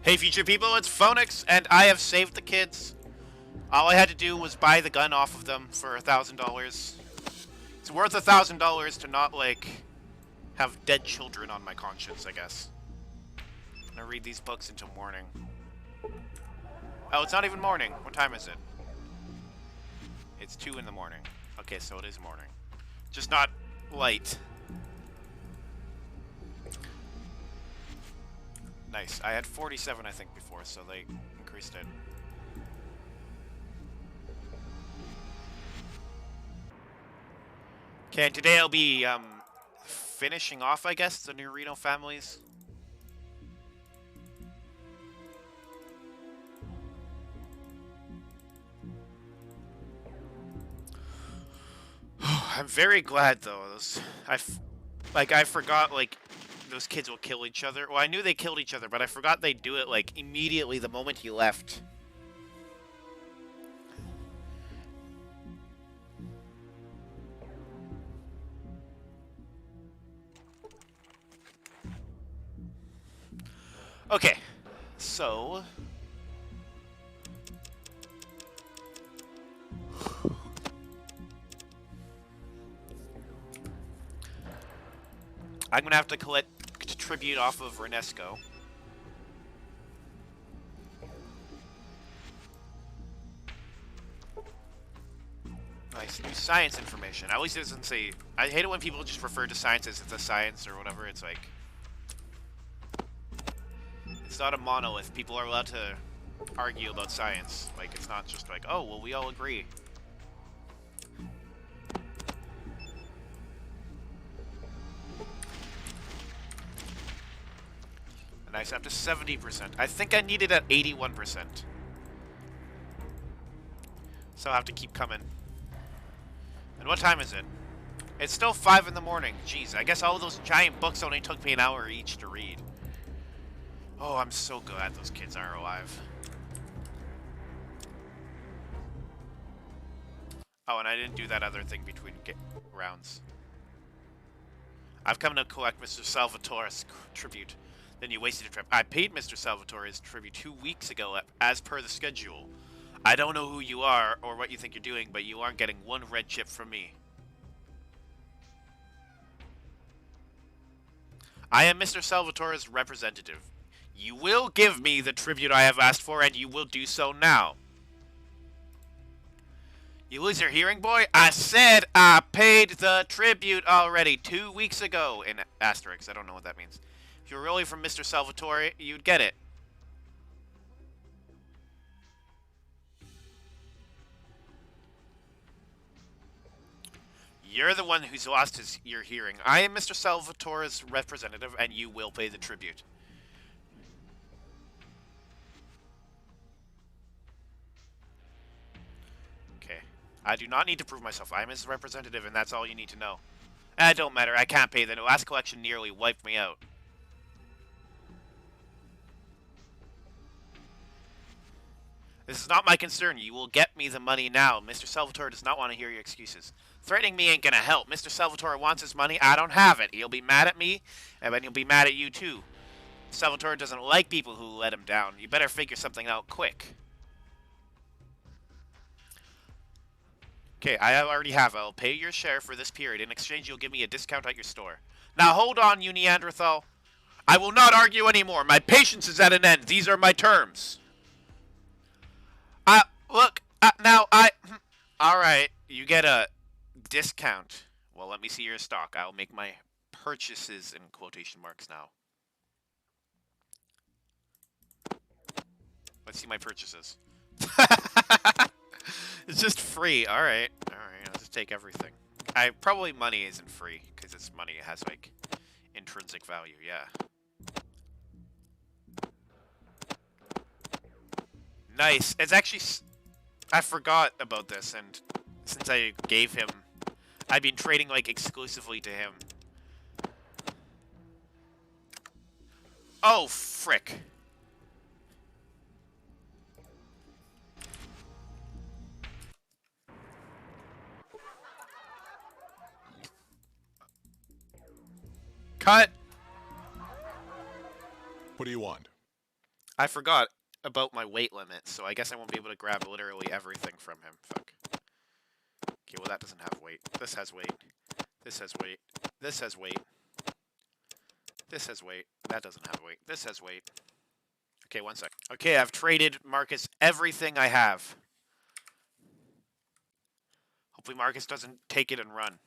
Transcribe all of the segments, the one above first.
Hey future people, it's FonyX, and I have saved the kids. All I had to do was buy the gun off of them for $1,000. It's worth $1,000 to not, like, have dead children on my conscience, I guess. I'm gonna read these books until morning. Oh, it's not even morning. What time is it? It's 2 in the morning. Okay, so it is morning. Just not light. Nice. I had 47, I think, before, so they increased it. Okay, and today I'll be, finishing off, I guess, the new Reno families. I'm very glad, though. I forgot, like, those kids will kill each other. Well, I knew they killed each other, but I forgot they'd do it, like, immediately the moment he left. Okay, so... I'm gonna have to collect tribute off of Reno. Nice, new science information. At least it doesn't say... I hate it when people just refer to science as it's a science or whatever. It's like... It's not a monolith. People are allowed to argue about science. Like, it's not just like, oh, well, we all agree. Nice, up to 70%. I think I need it at 81%. So I'll have to keep coming. And what time is it? It's still 5 in the morning. Jeez, I guess all those giant books only took me an hour each to read. Oh, I'm so glad those kids aren't alive. Oh, and I didn't do that other thing between rounds. I've come to collect Mr. Salvatore's tribute. Then you wasted a trip. I paid Mr. Salvatore's tribute 2 weeks ago as per the schedule. I don't know who you are or what you think you're doing, but you aren't getting one red chip from me. I am Mr. Salvatore's representative. You will give me the tribute I have asked for, and you will do so now. You lose your hearing, boy? I said I paid the tribute already 2 weeks ago. In asterisks, I don't know what that means. If you're really from Mr. Salvatore, you'd get it. You're the one who's lost your hearing. I am Mr. Salvatore's representative, and you will pay the tribute. Okay. I do not need to prove myself. I am his representative, and that's all you need to know. It don't matter. I can't pay. The last collection nearly wiped me out. This is not my concern. You will get me the money now. Mr. Salvatore does not want to hear your excuses. Threatening me ain't gonna help. Mr. Salvatore wants his money. I don't have it. He'll be mad at me, and then he'll be mad at you too. Salvatore doesn't like people who let him down. You better figure something out quick. Okay, I already have. I'll pay your share for this period. In exchange, you'll give me a discount at your store. Now hold on, you Neanderthal. I will not argue anymore. My patience is at an end. These are my terms. Look, alright, you get a discount. Well, let me see your stock. I'll make my purchases in quotation marks now. Let's see my purchases. It's just free. Alright, I'll just take everything. Probably money isn't free, because it's money. It has, like, intrinsic value, yeah. Nice. It's actually... I forgot about this, and since I gave him... I've been trading, like, exclusively to him. Oh, frick. Cut! What do you want? I forgot about my weight limit, so I guess I won't be able to grab literally everything from him. Fuck. Okay, well that doesn't have weight. This has weight. This has weight. This has weight. This has weight. That doesn't have weight. This has weight. Okay, one sec. Okay, I've traded Marcus everything I have. Hopefully Marcus doesn't take it and run.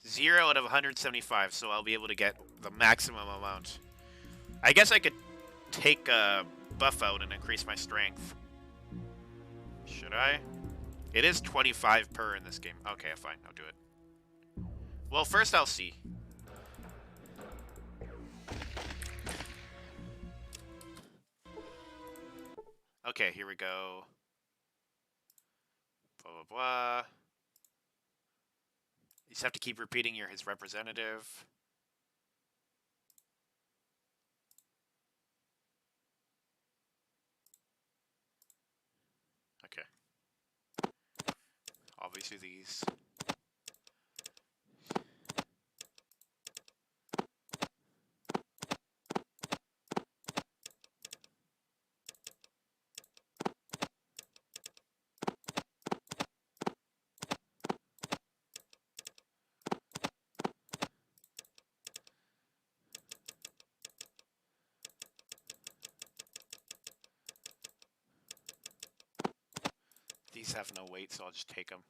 0 out of 175, so I'll be able to get the maximum amount. I guess I could take a buff out and increase my strength. Should I? It is 25 per in this game. Okay, fine, I'll do it. Well, first I'll see. Okay, here we go. Blah, blah, blah. You just have to keep repeating you're his representative. Okay. Obviously these. These have no weight, so I'll just take them.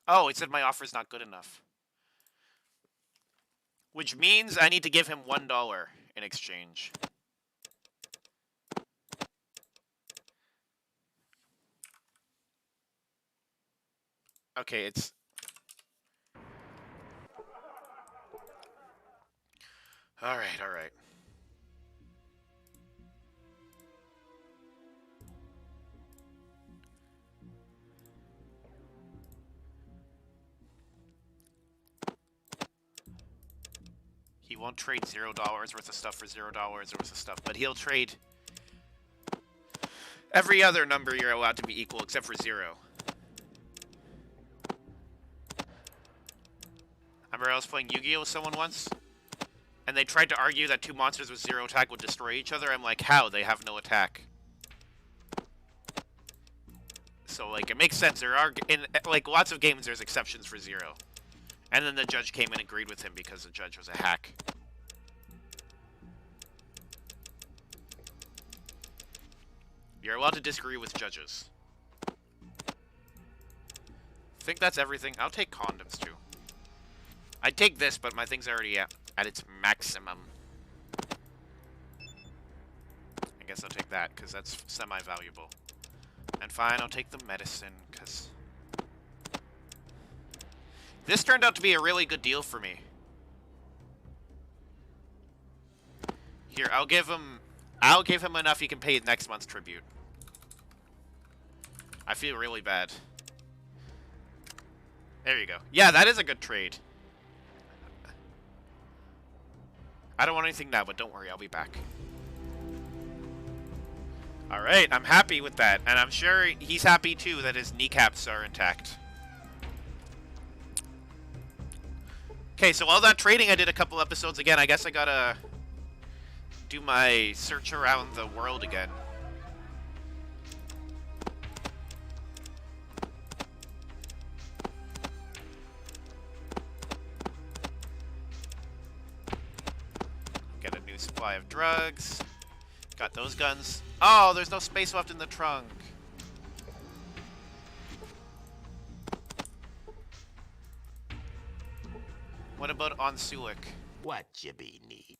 Oh, it said my offer's not good enough. Which means I need to give him $1 in exchange. Okay, it's... Alright, alright. He won't trade $0 worth of stuff for $0 worth of stuff, but he'll trade every other number you're allowed to be equal except for 0. Remember I was playing Yu-Gi-Oh with someone once? And they tried to argue that two monsters with 0 attack would destroy each other. I'm like, how? They have no attack. So, like, it makes sense. There are, in, like, lots of games there's exceptions for 0. And then the judge came and agreed with him because the judge was a hack. You're allowed to disagree with judges. I think that's everything. I'll take condoms, too. I'd take this, but my thing's already at its maximum. I guess I'll take that, because that's semi-valuable. And fine, I'll take the medicine, because... This turned out to be a really good deal for me. Here, I'll give him enough he can pay next month's tribute. I feel really bad. There you go. Yeah, that is a good trade. I don't want anything now, but don't worry, I'll be back. Alright, I'm happy with that. And I'm sure he's happy too that his kneecaps are intact. Okay, so all that trading I did a couple episodes again. I guess I gotta do my search around the world again. Get a new supply of drugs. Got those guns. Oh, there's no space left in the trunk. What about on Sulik? What you be need?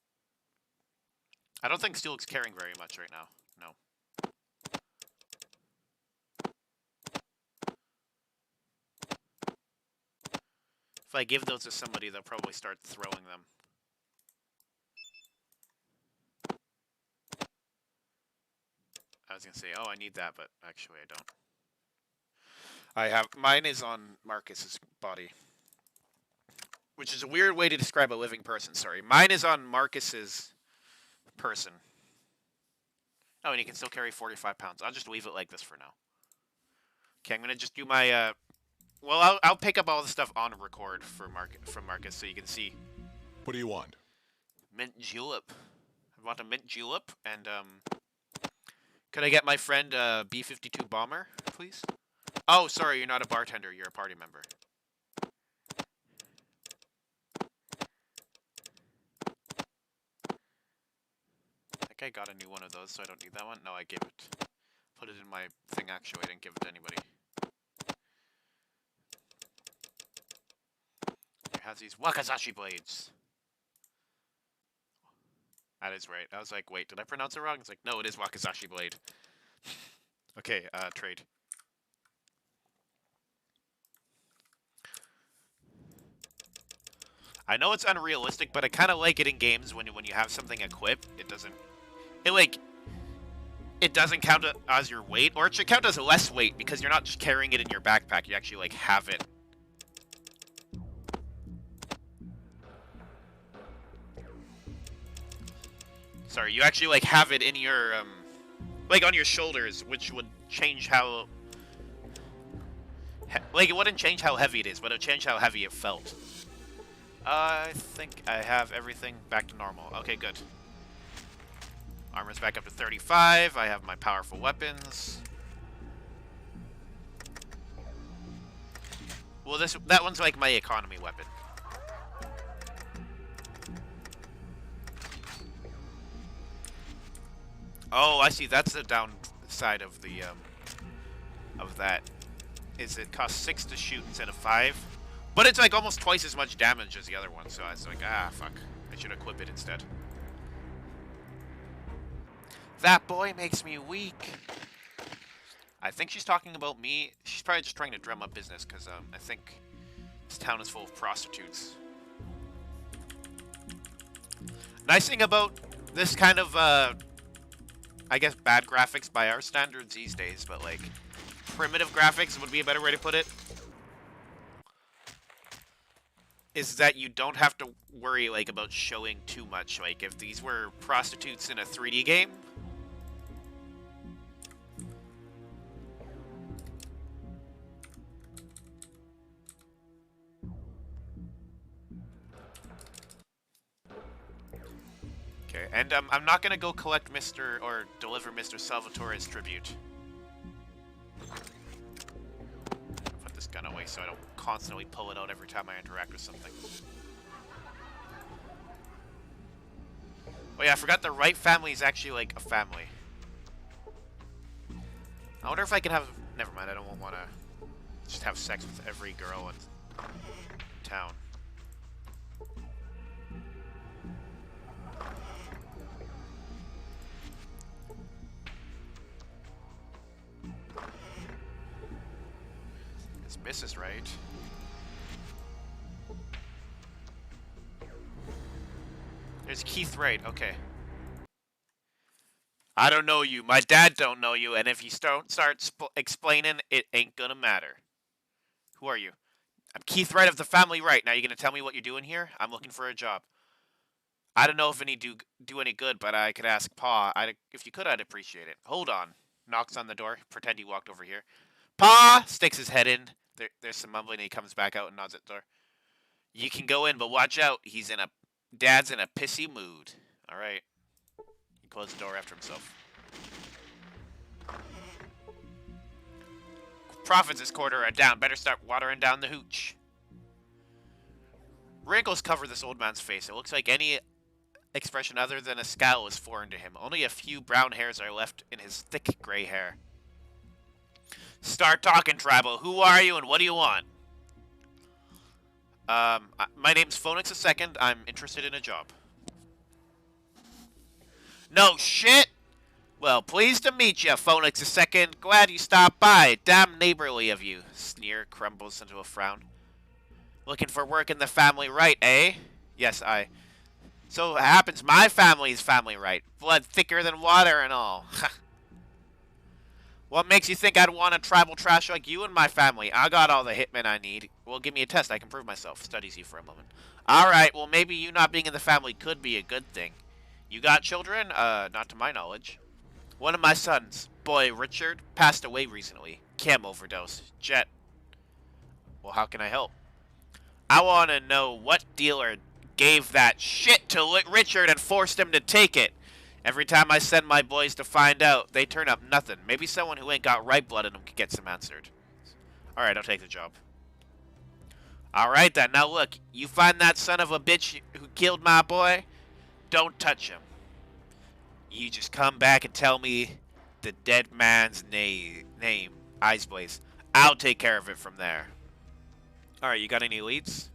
I don't think Sulik's carrying very much right now. No. If I give those to somebody, they'll probably start throwing them. I was gonna say, oh, I need that, but actually I don't. Mine is on Marcus's body. Which is a weird way to describe a living person, sorry. Mine is on Marcus's person. Oh, and he can still carry 45 pounds. I'll just leave it like this for now. Okay, I'm gonna just do my, well, I'll pick up all the stuff on record for from Marcus so you can see. What do you want? Mint julep. I've want a mint julep, and could I get my friend B-52 bomber, please? Oh, sorry, you're not a bartender. You're a party member. I think I got a new one of those, so I don't need that one. No, I gave it. Put it in my thing, actually. I didn't give it to anybody. It has these Wakazashi blades. That is right. I was like, wait, did I pronounce it wrong? It's like, no, it is Wakazashi blade. Okay, trade. I know it's unrealistic, but I kind of like it in games when you have something equipped. It doesn't count as your weight, or it should count as less weight because you're not just carrying it in your backpack. You actually like have it. Sorry, you actually like have it in your like on your shoulders, which would change how like it wouldn't change how heavy it is, but it would change how heavy it felt. I think I have everything back to normal. Okay, good. Armor's back up to 35. I have my powerful weapons. Well, that one's like my economy weapon. Oh, I see. That's the downside of the of that. Is it costs 6 to shoot instead of 5, but it's like almost twice as much damage as the other one. So I was like, ah, fuck. I should equip it instead. That boy makes me weak. I think she's talking about me. She's probably just trying to drum up business because I think this town is full of prostitutes. Nice thing about this kind of, I guess, bad graphics by our standards these days, but like primitive graphics would be a better way to put it, is that you don't have to worry like about showing too much. Like if these were prostitutes in a 3D game, okay, and I'm not gonna go collect or deliver Mr. Salvatore's tribute. Put this gun away so I don't constantly pull it out every time I interact with something. Oh yeah, I forgot the right family is actually like a family. I wonder if I can have... Never mind, I don't want to just have sex with every girl in town. It's Mrs. Right. There's Keith Wright, okay. I don't know you, my dad don't know you, and if you don't start explaining, it ain't gonna matter. Who are you? I'm Keith Wright of the family Wright. Now you gonna tell me what you're doing here? I'm looking for a job. I don't know if any do any good, but I could ask Pa. If you could, I'd appreciate it. Hold on. Knocks on the door. Pretend he walked over here. Pa! Sticks his head in. There's some mumbling, and he comes back out and nods at the door. You can go in, but watch out. Dad's in a pissy mood. Alright. He closed the door after himself. Profits this quarter are down. Better start watering down the hooch. Wrinkles cover this old man's face. It looks like any expression other than a scowl is foreign to him. Only a few brown hairs are left in his thick gray hair. Start talking, tribal. Who are you and what do you want? My name's FonyX II. I'm interested in a job. No shit! Well, pleased to meet you, FonyX II. Glad you stopped by. Damn neighborly of you. Sneer crumbles into a frown. Looking for work in the family right, eh? Yes, So it happens my family's family right. Blood thicker than water and all. What makes you think I'd want a tribal trash like you and my family? I got all the hitmen I need. Well, give me a test. I can prove myself. Studies you for a moment. Alright, well, maybe you not being in the family could be a good thing. You got children? Not to my knowledge. One of my sons, boy Richard, passed away recently. Chem overdose. Jet. Well, how can I help? I want to know what dealer gave that shit to Richard and forced him to take it. Every time I send my boys to find out, they turn up nothing. Maybe someone who ain't got right blood in them could get some answered. Alright, I'll take the job. Alright then, now look, you find that son of a bitch who killed my boy, don't touch him. You just come back and tell me the dead man's name, Eyes Blaze. I'll take care of it from there. Alright, you got any leads?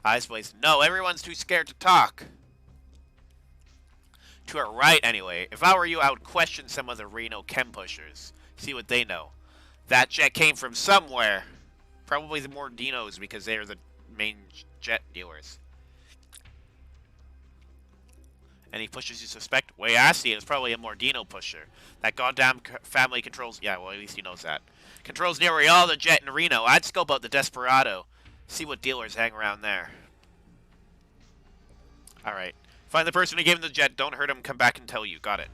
Eyes Blaze. No, everyone's too scared to talk. To our right, anyway. If I were you, I would question some of the Reno chem pushers. See what they know. That jet came from somewhere. Probably the more Dinos because they are the main jet dealers. Any pushers you suspect? Way I see it, it's probably a Mordino pusher. That goddamn family controls... Yeah, well, at least he knows that. Controls nearly all the jet in Reno. I'd scope out the Desperado. See what dealers hang around there. Alright. Find the person who gave him the jet. Don't hurt him. Come back and tell you. Got it.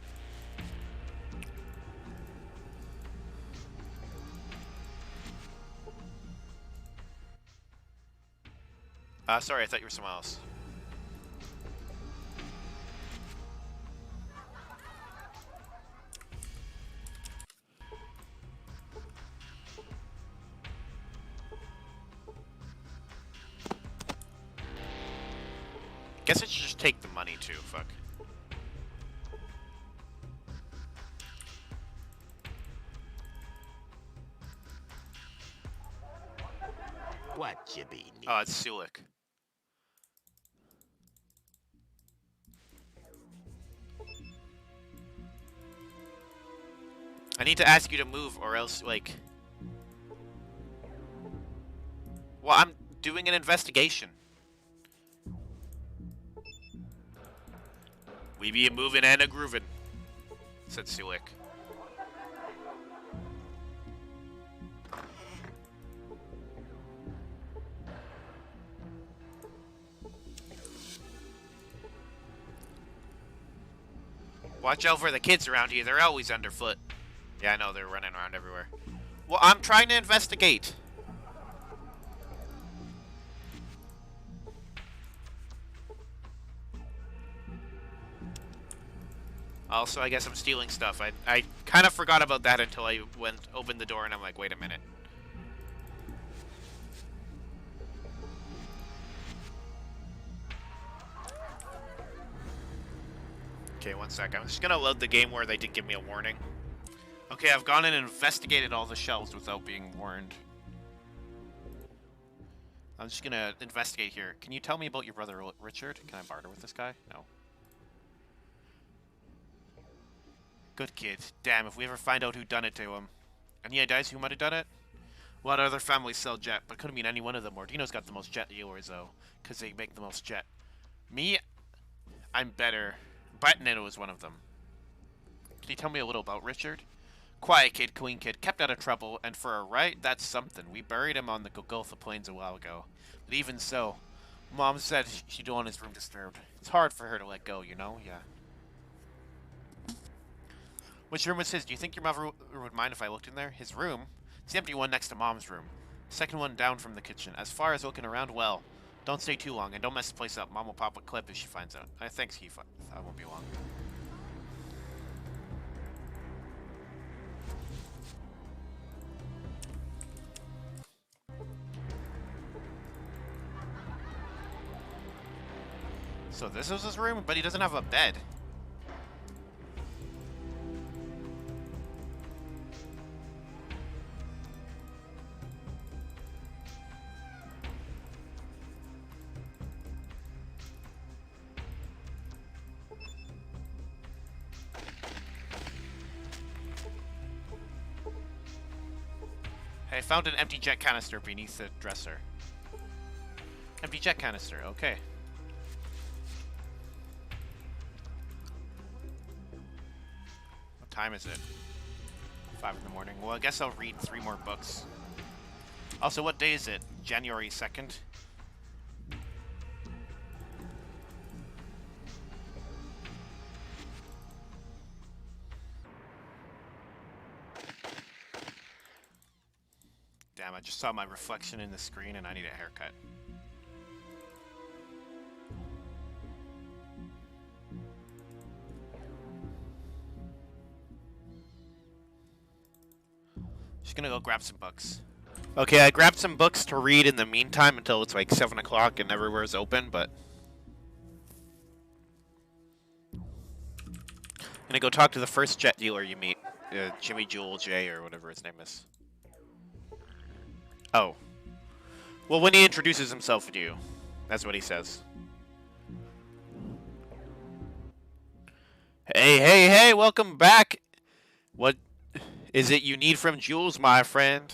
Sorry, I thought you were someone else. Guess I should just take the money too, fuck. What you be need? Oh, it's Sulik. I need to ask you to move or else, like... Well, I'm doing an investigation. We be a moving and a grooving, said Sulik. Watch out for the kids around here. They're always underfoot. Yeah, I know. They're running around everywhere. Well, I'm trying to investigate. Also, I guess I'm stealing stuff. I kind of forgot about that until I opened the door and I'm like, wait a minute. Okay, one sec. I'm just gonna load the game where they did give me a warning. Okay, I've gone in and investigated all the shelves without being warned. I'm just gonna investigate here. Can you tell me about your brother Richard? Can I barter with this guy? No. Good kid. Damn, if we ever find out who done it to him. Any ideas who might have done it? A lot of other families sell jet, but couldn't mean any one of them. Mordino's got the most jet dealers, though, because they make the most jet. Me, I'm better. Nano is one of them. Can you tell me a little about Richard? Quiet kid, clean kid, kept out of trouble, and for a right, that's something. We buried him on the Golgotha Plains a while ago. But even so, Mom said she don't want his room disturbed. It's hard for her to let go, you know? Yeah. Which room was his? Do you think your mother would mind if I looked in there? His room? It's the empty one next to Mom's room. Second one down from the kitchen. As far as looking around, well, don't stay too long, and don't mess the place up. Mom will pop a clip if she finds out. Thanks, Keith. I won't be long. So this is his room, but he doesn't have a bed. I found an empty jet canister beneath the dresser. Empty jet canister, okay. What time is it? 5 in the morning. Well, I guess I'll read 3 more books. Also, what day is it? January 2nd? Damn, I just saw my reflection in the screen and I need a haircut. Just gonna go grab some books. Okay, I grabbed some books to read in the meantime until it's like 7 o'clock and everywhere's open, but... I'm gonna go talk to the first jet dealer you meet. Jimmy Jewel J or whatever his name is. Oh. Well, when he introduces himself to you. That's what he says. Hey, welcome back! What is it you need from Jules, my friend?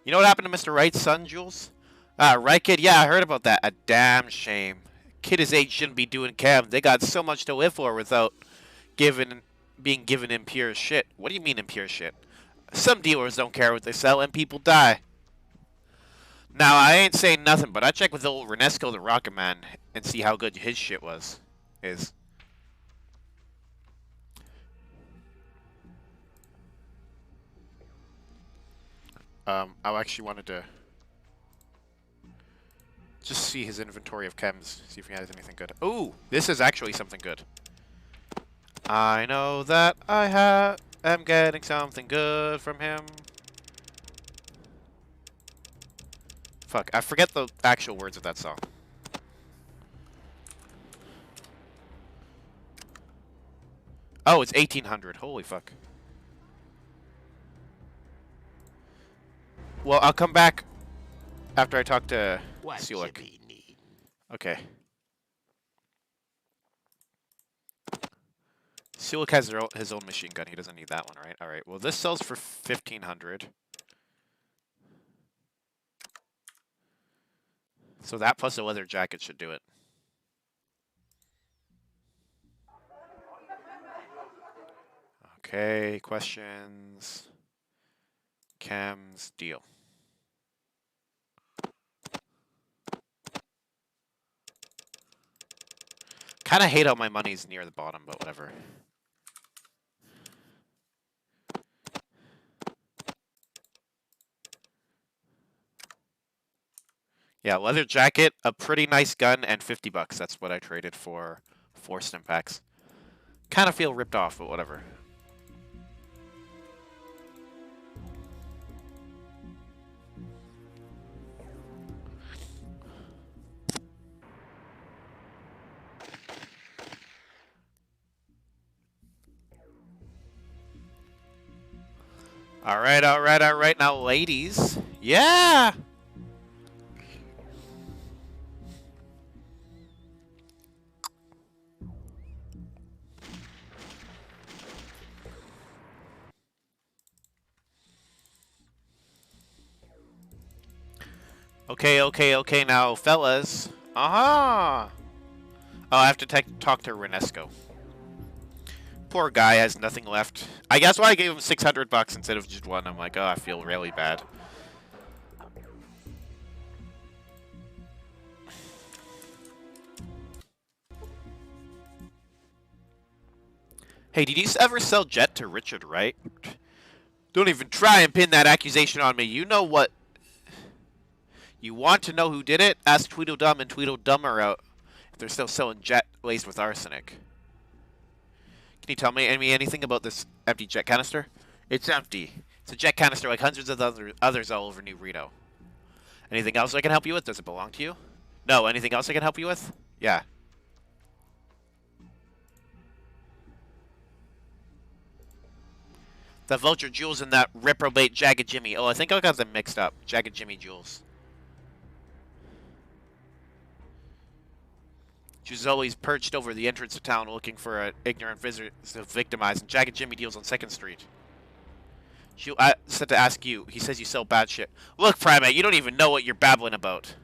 You know what happened to Mr. Wright's son, Jules? Right, kid? Yeah, I heard about that. A damn shame. Kid his age shouldn't be doing cams. They got so much to live for without being given impure shit. What do you mean impure shit? Some dealers don't care what they sell and people die. Now, I ain't saying nothing, but I checked with old Renesco the Rocket Man and see how good his shit is. I actually wanted to just see his inventory of chems, see if he has anything good. Ooh, this is actually something good. I know that I am getting something good from him. Fuck, I forget the actual words of that song. Oh, it's 1800. Holy fuck. Well, I'll come back after I talk to Sulik. Okay. Sulik has his own machine gun. He doesn't need that one, right? Alright, well this sells for 1500. So that plus a leather jacket should do it. Okay, questions. Chems, deal. Kind of hate how my money's near the bottom, but whatever. Yeah, leather jacket, a pretty nice gun, and 50 bucks. That's what I traded for 4 stim packs. Kind of feel ripped off, but whatever. Alright, now ladies. Yeah! Okay, now, fellas. Aha! Oh, I have to talk to Renesco. Poor guy has nothing left. I guess why I gave him 600 bucks instead of just one. I'm like, oh, I feel really bad. Hey, did you ever sell Jet to Richard Wright? Don't even try and pin that accusation on me. You know what? You want to know who did it? Ask Tweedledum and Tweedledum are out if they're still selling Jet laced with arsenic. Can you tell me anything about this empty jet canister? It's empty. It's a jet canister like hundreds of others all over New Reno. Anything else I can help you with? Does it belong to you? No, anything else I can help you with? Yeah. The Vulture Jules and that reprobate Jagged Jimmy. Oh, I think I got them mixed up. Jagged Jimmy Jules. She's always perched over the entrance of town looking for an ignorant visitor to victimize, and Jagged Jimmy deals on 2nd Street. I said to ask you. He says you sell bad shit. Look, Primate, you don't even know what you're babbling about.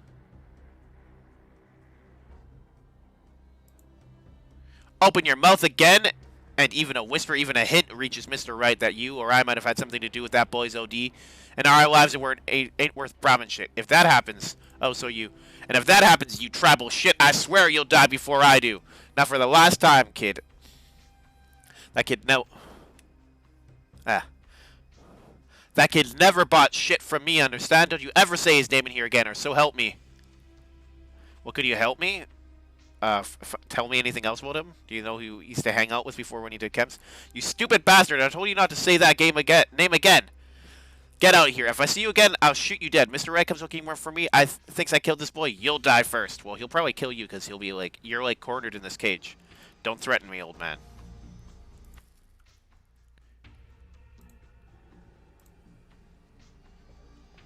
Open your mouth again, and even a whisper, even a hint reaches Mr. Wright that you or I might have had something to do with that boy's OD, and our lives ain't worth brahmin shit. If that happens, oh, so you... And if that happens, you tribal shit, I swear you'll die before I do. Now for the last time, kid. That kid, no. That kid never bought shit from me, understand? Don't you ever say his name in here again, or so help me. Well, could you help me? tell me anything else about him? Do you know who you used to hang out with before when he did camps? You stupid bastard! I told you not to say that name again. Get out of here. If I see you again, I'll shoot you dead. Mr. Red comes looking more for me. Thinks I killed this boy. You'll die first. Well, he'll probably kill you because he'll be like, you're like cornered in this cage. Don't threaten me, old man.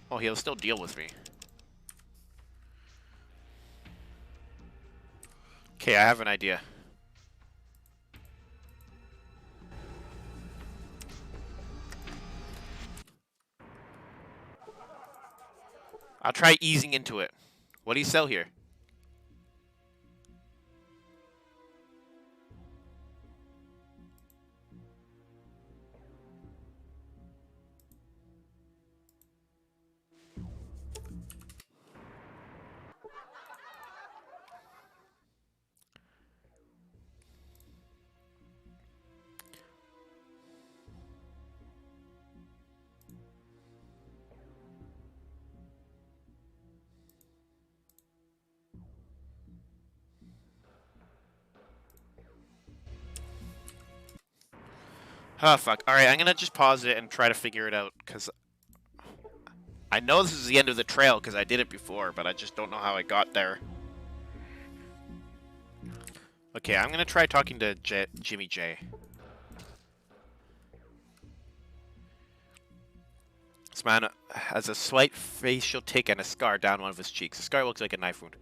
Oh, he'll still deal with me. Okay, I have an idea. I'll try easing into it. What do you sell here? Oh, fuck. Alright, I'm gonna just pause it and try to figure it out, because I know this is the end of the trail, because I did it before, but I just don't know how I got there. Okay, I'm gonna try talking to Jimmy J. This man has a slight facial tick and a scar down one of his cheeks. The scar looks like a knife wound.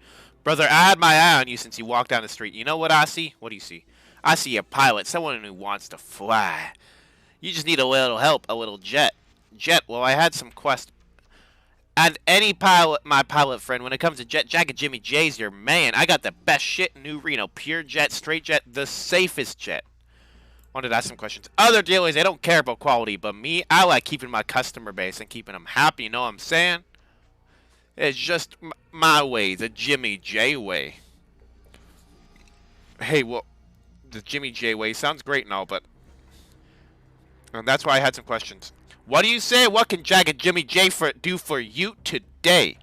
Brother, I had my eye on you since you walked down the street. You know what I see? What do you see? I see a pilot, someone who wants to fly. You just need a little help, a little jet. Jet, well, I had some quest. And any pilot, my pilot friend, when it comes to jet, Jack and Jimmy J's your man. I got the best shit in New Reno. Pure jet, straight jet, the safest jet. Wanted to ask some questions. Other dealers, they don't care about quality, but me, I like keeping my customer base and keeping them happy, you know what I'm saying? It's just my way, the Jimmy J way. Hey, well, the Jimmy J way sounds great and all, but... And that's why I had some questions. What do you say? What can Jack and Jimmy J do for you today?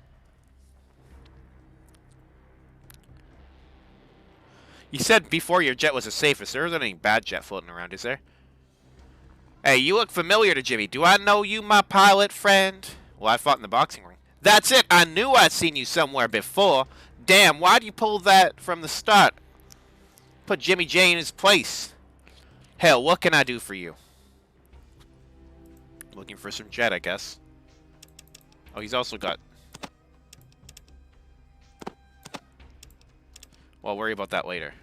You said before your jet was the safest. There isn't any bad jet floating around, is there? Hey, you look familiar to Jimmy. Do I know you, my pilot friend? Well, I fought in the boxing ring. That's it. I knew I'd seen you somewhere before. Damn, why'd you pull that from the start? Put Jimmy J in his place. Hell, what can I do for you? Looking for some jet, I guess. Oh, he's also got... Well, I'll worry about that later.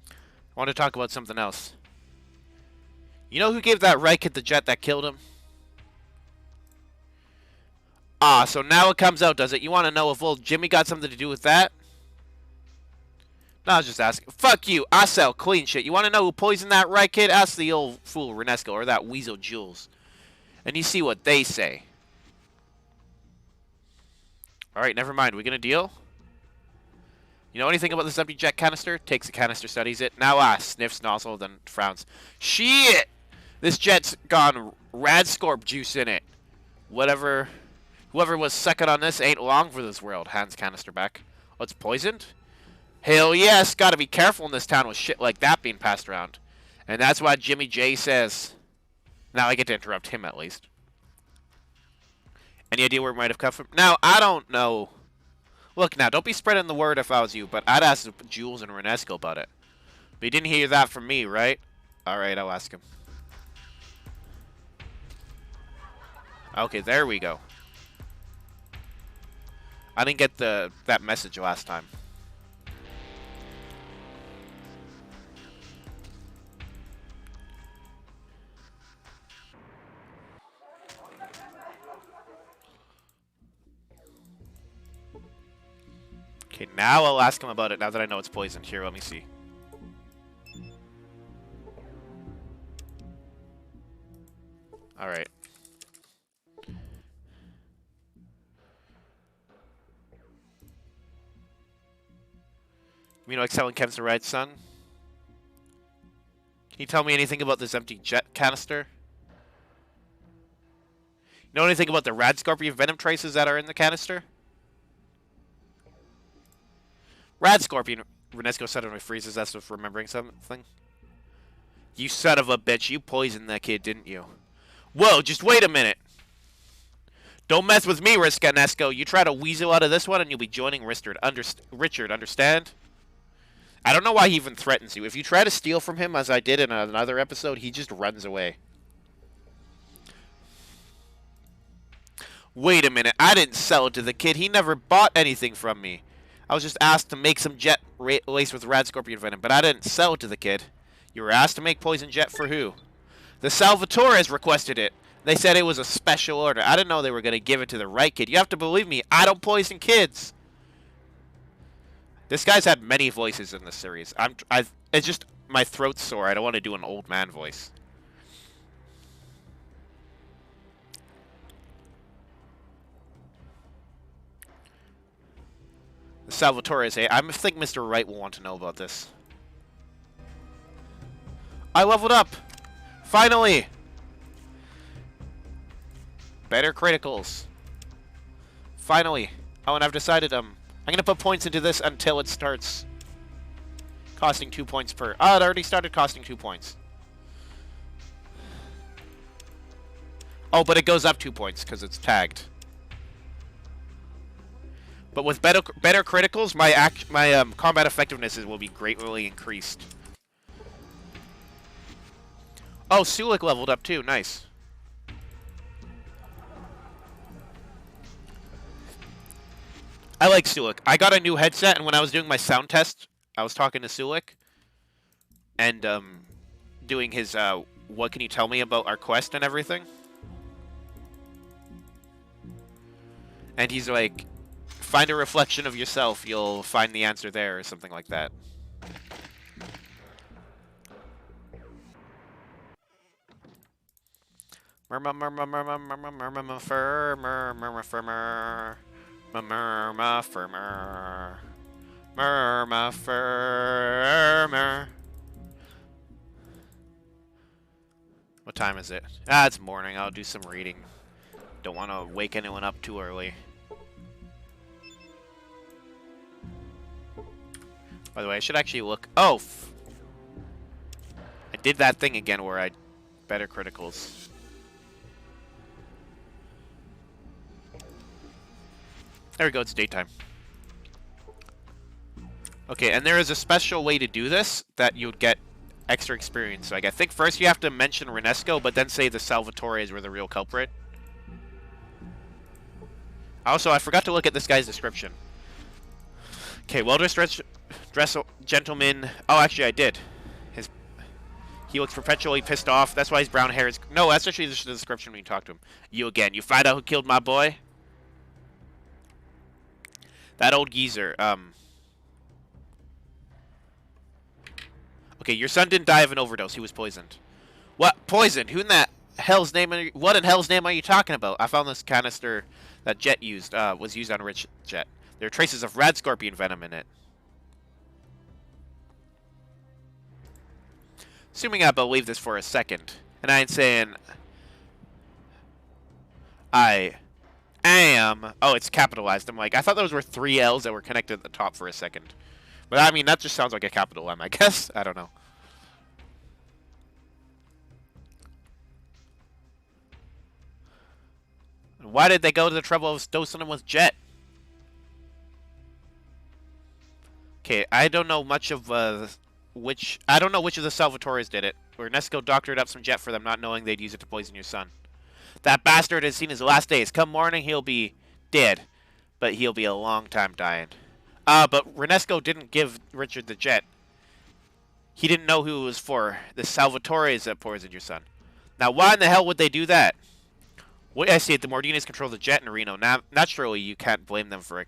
I want to talk about something else. You know who gave that right kid the jet that killed him? Ah, so now it comes out, does it? You want to know if old Jimmy got something to do with that? No, I was just asking. Fuck you. I sell clean shit. You want to know who poisoned that right kid? Ask the old fool Renesco or that weasel Jules. And you see what they say. Alright, never mind. We gonna deal? You know anything about this empty jet canister? Takes the canister, studies it. Now sniffs nozzle, then frowns. Shit! This jet's gone Radscorp juice in it. Whoever was sucking on this ain't long for this world. Hands canister back. Oh, it's poisoned? Hell yes, gotta be careful in this town with shit like that being passed around. And that's why Jimmy J says... Now I get to interrupt him at least. Any idea where it might have come from? Now, I don't know. Look, now, don't be spreading the word if I was you, but I'd ask Jules and Renesco about it. But you didn't hear that from me, right? Alright, I'll ask him. Okay, there we go. I didn't get that message last time. Okay, now I'll ask him about it now that I know it's poisoned. Here, let me see. Alright. You know, like selling chems to ride, son? Can you tell me anything about this empty jet canister? You know anything about the rad scorpion venom traces that are in the canister? Rad Scorpion. Renesco suddenly freezes us with remembering something. You son of a bitch, you poisoned that kid, didn't you? Whoa, just wait a minute. Don't mess with me, Renesco. You try to weasel out of this one and you'll be joining Richard, understand? I don't know why he even threatens you. If you try to steal from him, as I did in another episode, he just runs away. Wait a minute, I didn't sell it to the kid. He never bought anything from me. I was just asked to make some jet laced with rad scorpion venom, but I didn't sell it to the kid. You were asked to make poison jet for who? The Salvatores requested it. They said it was a special order. I didn't know they were going to give it to the right kid. You have to believe me, I don't poison kids. This guy's had many voices in this series. It's just my throat's sore. I don't want to do an old man voice. The Salvatores, eh? I think Mr. Wright will want to know about this. I leveled up! Finally! Better criticals. Finally. Oh, and I've decided, I'm gonna put points into this until it starts costing 2 points per... Oh, it already started costing 2 points. Oh, but it goes up 2 points because it's tagged. But with better criticals, my combat effectiveness will be greatly increased. Oh, Sulik leveled up too. Nice. I like Sulik. I got a new headset, and when I was doing my sound test, I was talking to Sulik, and doing his what can you tell me about our quest and everything. And he's like, find a reflection of yourself, you'll find the answer there, or something like that. What time is it? Ah, it's morning. I'll do some reading. Don't want to wake anyone up too early. By the way, I should actually look... Oh! I did that thing again where I... Better criticals. There we go, it's daytime. Okay, and there is a special way to do this that you'd get extra experience. Like, I think first you have to mention Renesco, but then say the Salvatores were the real culprit. Also, I forgot to look at this guy's description. Okay, well-dressed gentleman. Oh, actually, I did. He looks perpetually pissed off. That's why his brown hair is... No, that's actually the description when you talk to him. You again. You find out who killed my boy? That old geezer. Okay, your son didn't die of an overdose. He was poisoned. What? Poisoned? Who in that hell's name are you... What in hell's name are you talking about? I found this canister that Jet used. Was used on Rich Jet. There are traces of rad scorpion venom in it. Assuming I believe this for a second, and I ain't saying I am... Oh, it's capitalized. I'm like, I thought those were 3 L's that were connected at the top for a second. But I mean, that just sounds like a capital M, I guess. I don't know. Why did they go to the trouble of dosing him with Jet? Okay, I don't know much of which of the Salvatores did it. Ernesto doctored up some Jet for them, not knowing they'd use it to poison your son. That bastard has seen his last days. Come morning, he'll be dead, but he'll be a long time dying. But Renesco didn't give Richard the Jet. He didn't know who it was for. The Salvatores that poisoned your son. Now, why in the hell would they do that? What I see it, the Mordinas control the Jet in Reno. Now, naturally, you can't blame them for a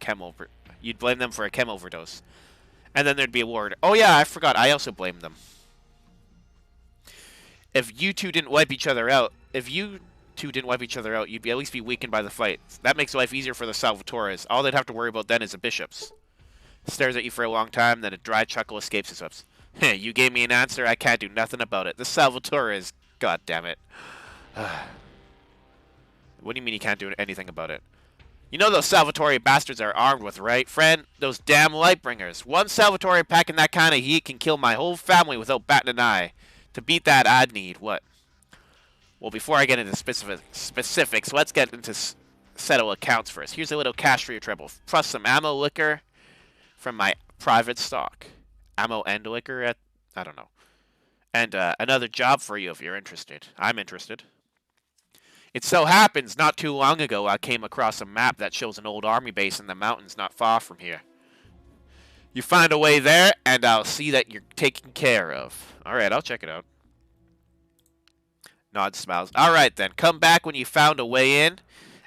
you'd blame them for a chem overdose. And then there'd be a ward. Oh yeah, I forgot. I also blamed them. If you two didn't wipe each other out, you'd at least be weakened by the fight. That makes life easier for the Salvatores. All they'd have to worry about then is the bishops. Stares at you for a long time, then a dry chuckle escapes his lips. You gave me an answer, I can't do nothing about it. The Salvatores, god damn it. What do you mean you can't do anything about it? You know those Salvatore bastards are armed with, right, friend? Those damn Lightbringers. One Salvatore packing that kind of heat can kill my whole family without batting an eye. To beat that, I'd need what? Well, before I get into specifics, let's get into settle accounts first. Here's a little cash for your trouble, plus some ammo liquor from my private stock. Ammo and liquor at... I don't know. And another job for you if you're interested. I'm interested. It so happens, not too long ago, I came across a map that shows an old army base in the mountains not far from here. You find a way there, and I'll see that you're taken care of. Alright, I'll check it out. Nod smiles. Alright then, come back when you found a way in,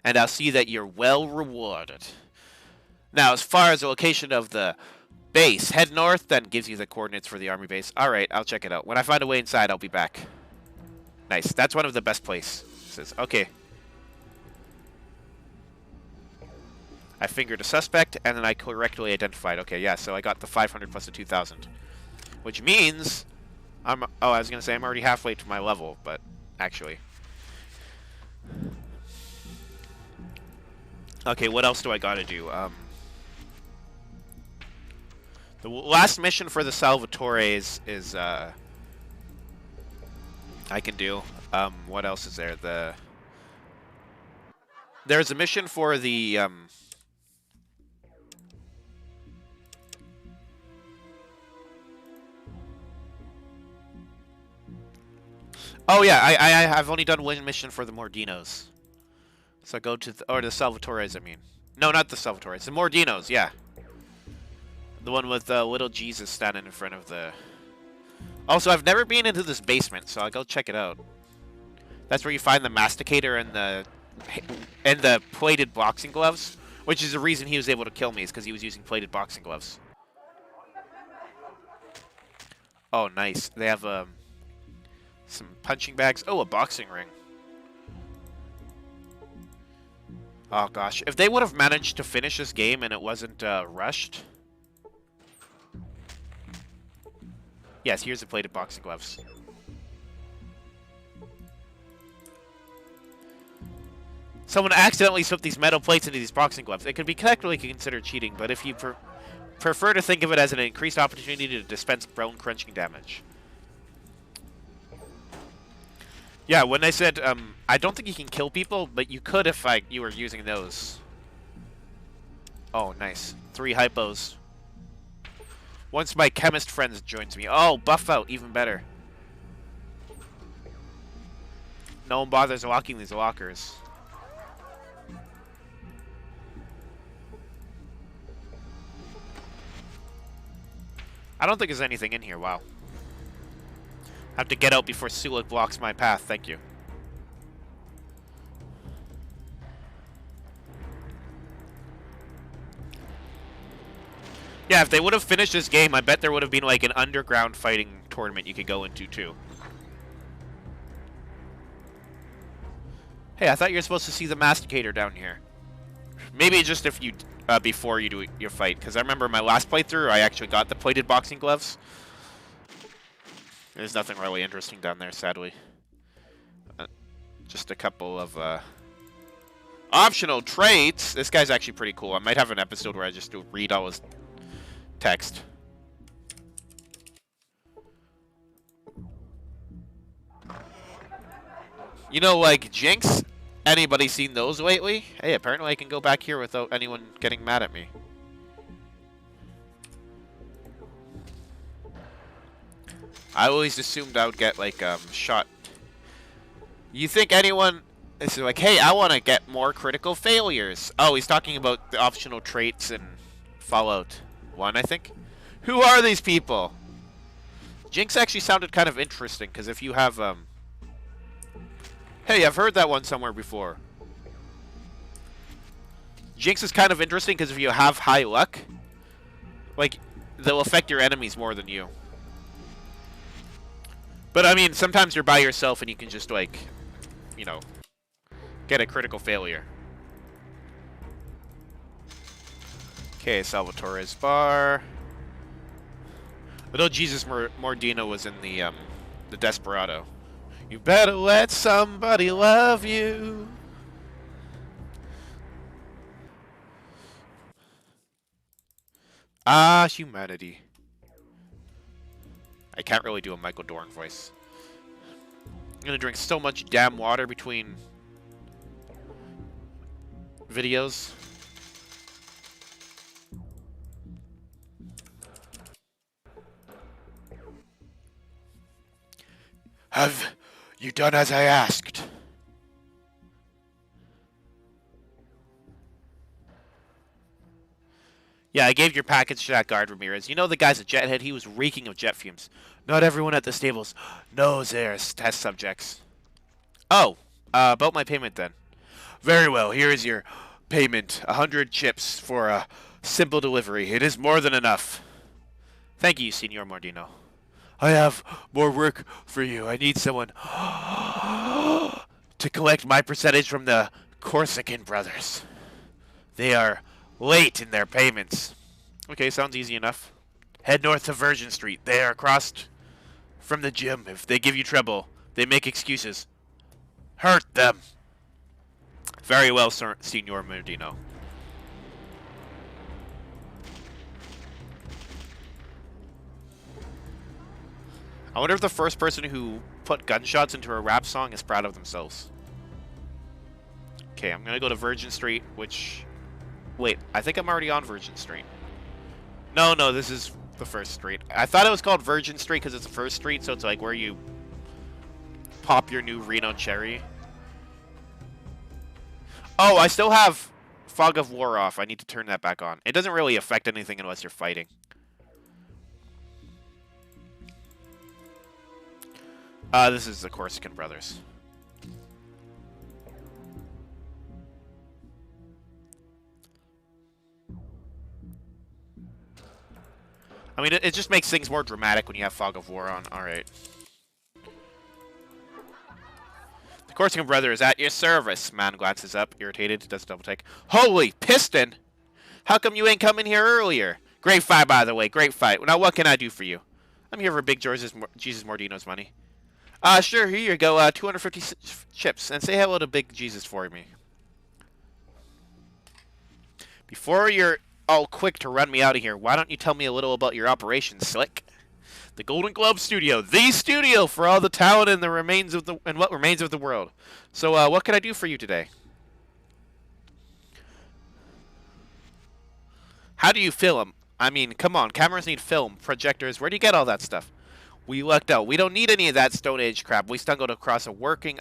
and I'll see that you're well rewarded. Now, as far as the location of the base, head north, then gives you the coordinates for the army base. Alright, I'll check it out. When I find a way inside, I'll be back. Nice, that's one of the best places. Okay. I fingered a suspect, and then I correctly identified. Okay, yeah, so I got the 500 plus the 2,000. Which means... oh, I was going to say I'm already halfway to my level, but actually... Okay, what else do I got to do? The last mission for the Salvatores is I can do. What else is there? There's a mission for the oh yeah, I've only done one mission for the Mordinos. So go to the Salvatores, I mean. No, not the Salvatores. The Mordinos, yeah. The one with little Jesus standing in front of the... Also, I've never been into this basement, so I'll go check it out. That's where you find the masticator and the plated boxing gloves, which is the reason he was able to kill me, is because he was using plated boxing gloves. Oh, nice. They have some punching bags. Oh, a boxing ring. Oh, gosh. If they would have managed to finish this game and it wasn't rushed... Yes, here's the plated boxing gloves. Someone accidentally slipped these metal plates into these boxing gloves. It could be technically considered cheating, but if you prefer to think of it as an increased opportunity to dispense bone-crunching damage. Yeah, when I said, I don't think you can kill people, but you could if you were using those. Oh, nice. 3 hypos. Once my chemist friend joins me. Oh, buff out, even better. No one bothers locking these lockers. I don't think there's anything in here, wow. I have to get out before Sulik blocks my path, thank you. Yeah, if they would have finished this game, I bet there would have been like an underground fighting tournament you could go into too. Hey, I thought you were supposed to see the masticator down here. Maybe just if you before you do your fight, because I remember my last playthrough, I actually got the plated boxing gloves. There's nothing really interesting down there, sadly. Just a couple of optional traits. This guy's actually pretty cool. I might have an episode where I just read all his text. You know, like Jinx? Anybody seen those lately? Hey, apparently I can go back here without anyone getting mad at me. I always assumed I would get, like, shot. You think anyone is like, hey, I want to get more critical failures. Oh, he's talking about the optional traits in Fallout 1, I think. Who are these people? Jinx actually sounded kind of interesting, because if you have, hey, I've heard that one somewhere before. Jinx is kind of interesting, because if you have high luck, like, they'll affect your enemies more than you. But, I mean, sometimes you're by yourself and you can just, like, you know, get a critical failure. Okay, Salvatore's bar. Little Jesus Mordino was in the Desperado. You better let somebody love you. Ah, humanity. I can't really do a Michael Dorn voice. I'm gonna drink so much damn water between videos. Have you done as I asked? Yeah, I gave your package to that guard, Ramirez. You know the guy's a jethead? He was reeking of jet fumes. Not everyone at the stables knows they're test subjects. Oh, about my payment then. Very well, here is your payment. 100 chips for a simple delivery. It is more than enough. Thank you, Senor Mordino. I have more work for you. I need someone to collect my percentage from the Corsican brothers. They are late in their payments. Okay, sounds easy enough. Head north to Virgin Street. They are across from the gym. If they give you trouble, they make excuses. Hurt them. Very well, sir, Senor Mordino. I wonder if the first person who put gunshots into a rap song is proud of themselves. Okay, I'm gonna go to Virgin Street, which... Wait, I think I'm already on Virgin Street. No, this is the first street. I thought it was called Virgin Street because it's the first street, so it's like where you pop your new Reno cherry. Oh, I still have Fog of War off. I need to turn that back on. It doesn't really affect anything unless you're fighting. This is the Corsican brothers. I mean, it just makes things more dramatic when you have Fog of War on. Alright. The Corsican brother is at your service. Man glances up, irritated, does a double take. Holy piston! How come you ain't coming here earlier? Great fight, by the way. Great fight. Now, what can I do for you? I'm here for Big Jesus Mordino's money. Sure, here you go. 250 chips. And say hello to Big Jesus for me. Before you're all quick to run me out of here, why don't you tell me a little about your operation, Slick? The Golden Globe Studio. The studio for all the talent and what remains of the world. So, what can I do for you today? How do you film? I mean, come on. Cameras need film, projectors. Where do you get all that stuff? We lucked out. We don't need any of that Stone Age crap. We stumbled across a working,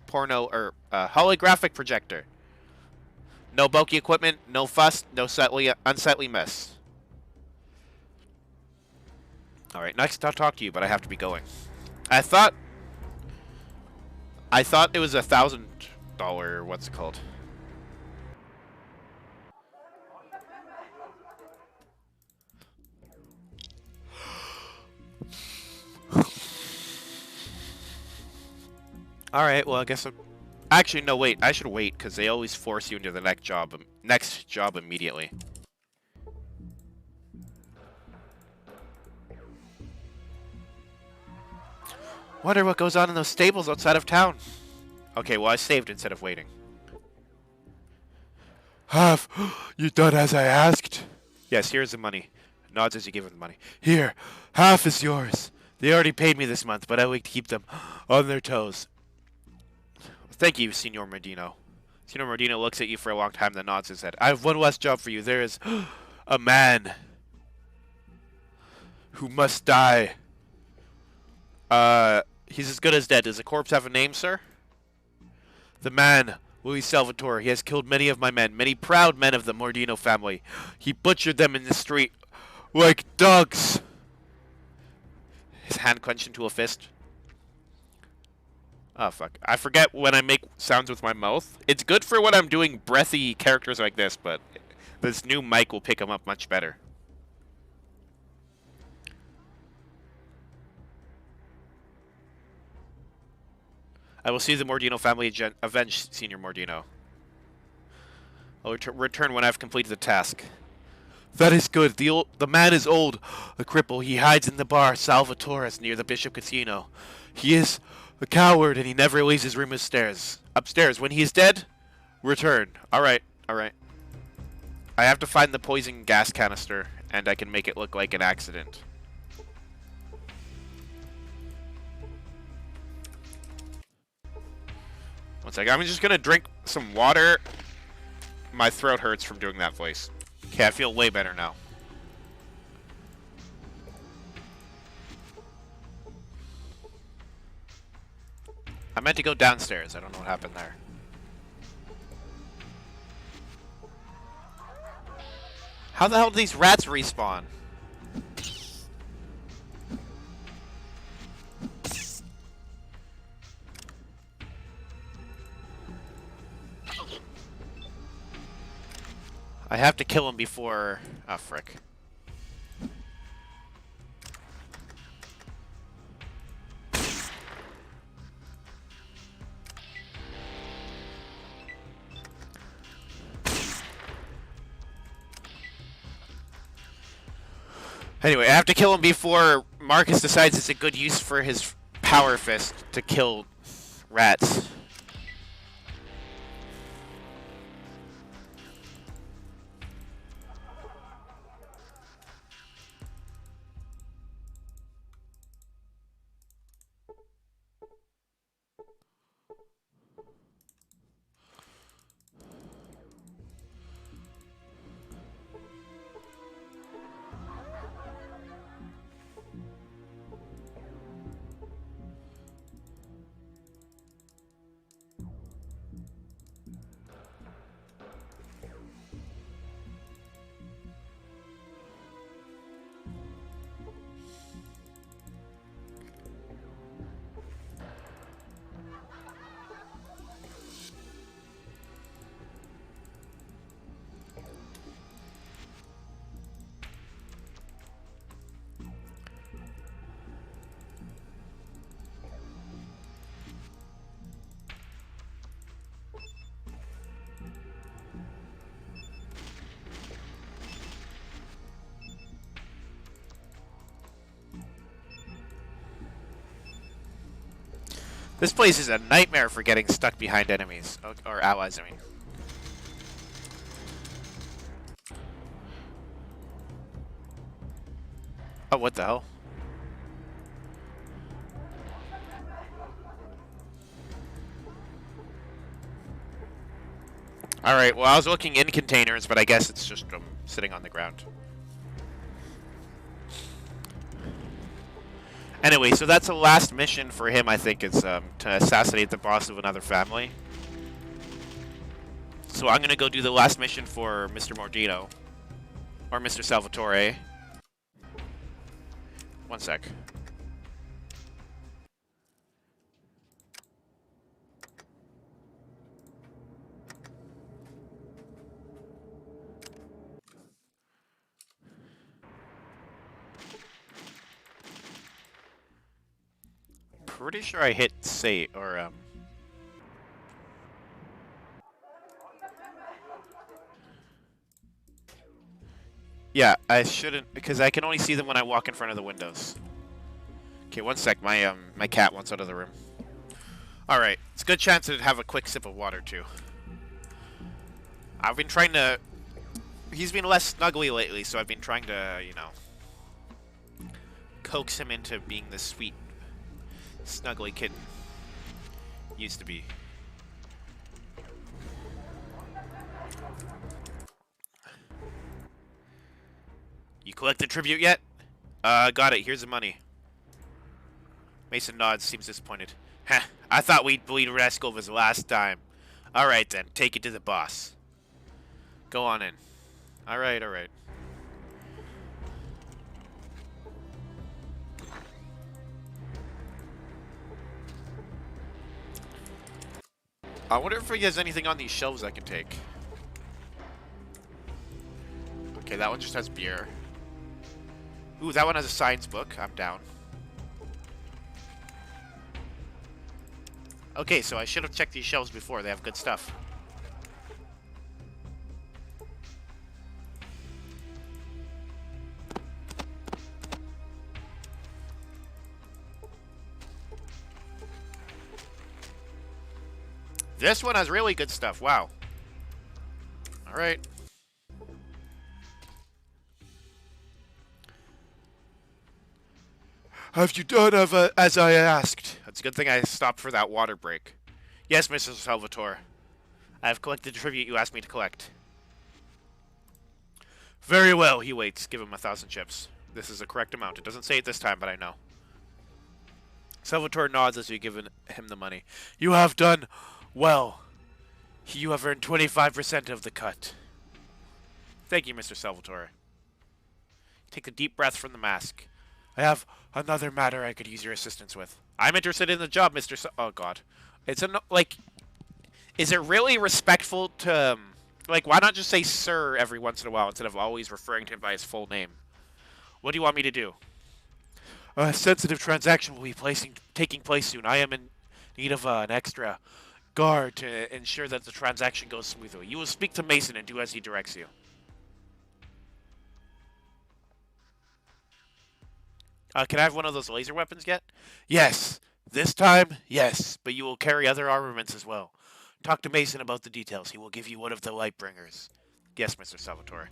porno or holographic projector. No bulky equipment, no fuss, no unsightly mess. Alright, next I'll talk to you, but I have to be going. I thought it was $1,000, what's it called? Alright, well, I guess actually, no, wait. I should wait, because they always force you into the next job immediately. Wonder what goes on in those stables outside of town. Okay, well, I saved instead of waiting. Have you done as I asked? Yes, here's the money. Nods as you give him the money. Here, half is yours. They already paid me this month, but I like to keep them on their toes. Thank you, Senor Mordino. Senor Mordino looks at you for a long time, then nods his head. I have one last job for you. There is a man who must die. He's as good as dead. Does the corpse have a name, sir? The man, Luis Salvatore. He has killed many of my men, many proud men of the Mordino family. He butchered them in the street like dogs. His hand clenched into a fist. Oh, fuck. I forget when I make sounds with my mouth. It's good for when I'm doing breathy characters like this, but this new mic will pick them up much better. I will see the Mordino family avenged, Senor Mordino. I'll return when I've completed the task. That is good. The man is old, a cripple. He hides in the bar Salvatore's near the Bishop Casino. He is a coward, and he never leaves his room upstairs. When he is dead, return. Alright. I have to find the poison gas canister and I can make it look like an accident. One second, I'm just gonna drink some water. My throat hurts from doing that voice. Okay, I feel way better now. I meant to go downstairs. I don't know what happened there. How the hell do these rats respawn? I have to kill him before... Oh, frick. Anyway, I have to kill him before Marcus decides it's a good use for his power fist to kill rats. This place is a nightmare for getting stuck behind enemies. Or allies, I mean. Oh, what the hell? Alright, well, I was looking in containers, but I guess it's just sitting on the ground. Anyway, so that's the last mission for him, I think, is to assassinate the boss of another family. So I'm gonna go do the last mission for Mr. Mordino. Or Mr. Salvatore. One sec. Pretty sure I hit save, or, yeah, I shouldn't, because I can only see them when I walk in front of the windows. Okay, one sec, my cat wants out of the room. Alright, it's a good chance to have a quick sip of water, too. I've been trying to... He's been less snuggly lately, so I've been trying to, you know, coax him into being the sweet, snuggly kitten used to be. You collected tribute yet? Got it. Here's the money. Mason nods, seems disappointed. Heh, I thought we'd bleed Rascovas last time. Alright then, take it to the boss. Go on in. Alright, alright. I wonder if he has anything on these shelves I can take. Okay, that one just has beer. Ooh, that one has a science book. I'm down. Okay, so I should have checked these shelves before. They have good stuff. This one has really good stuff. Wow. Alright. Have you done as I asked? It's a good thing I stopped for that water break. Yes, Mr. Salvatore. I have collected the tribute you asked me to collect. Very well, he waits. Give him 1,000 chips. This is the correct amount. It doesn't say it this time, but I know. Salvatore nods as we give him the money. You have done well. You have earned 25% of the cut. Thank you, Mr. Salvatore. Take a deep breath from the mask. I have another matter I could use your assistance with. I'm interested in the job, Mr. Oh, God. It's like... Is it really respectful to... Like, why not just say sir every once in a while instead of always referring to him by his full name? What do you want me to do? A sensitive transaction will be taking place soon. I am in need of an extra guard to ensure that the transaction goes smoothly. You will speak to Mason and do as he directs you. Can I have one of those laser weapons yet? Yes. This time, yes. But you will carry other armaments as well. Talk to Mason about the details. He will give you one of the Lightbringers. Yes, Mr. Salvatore.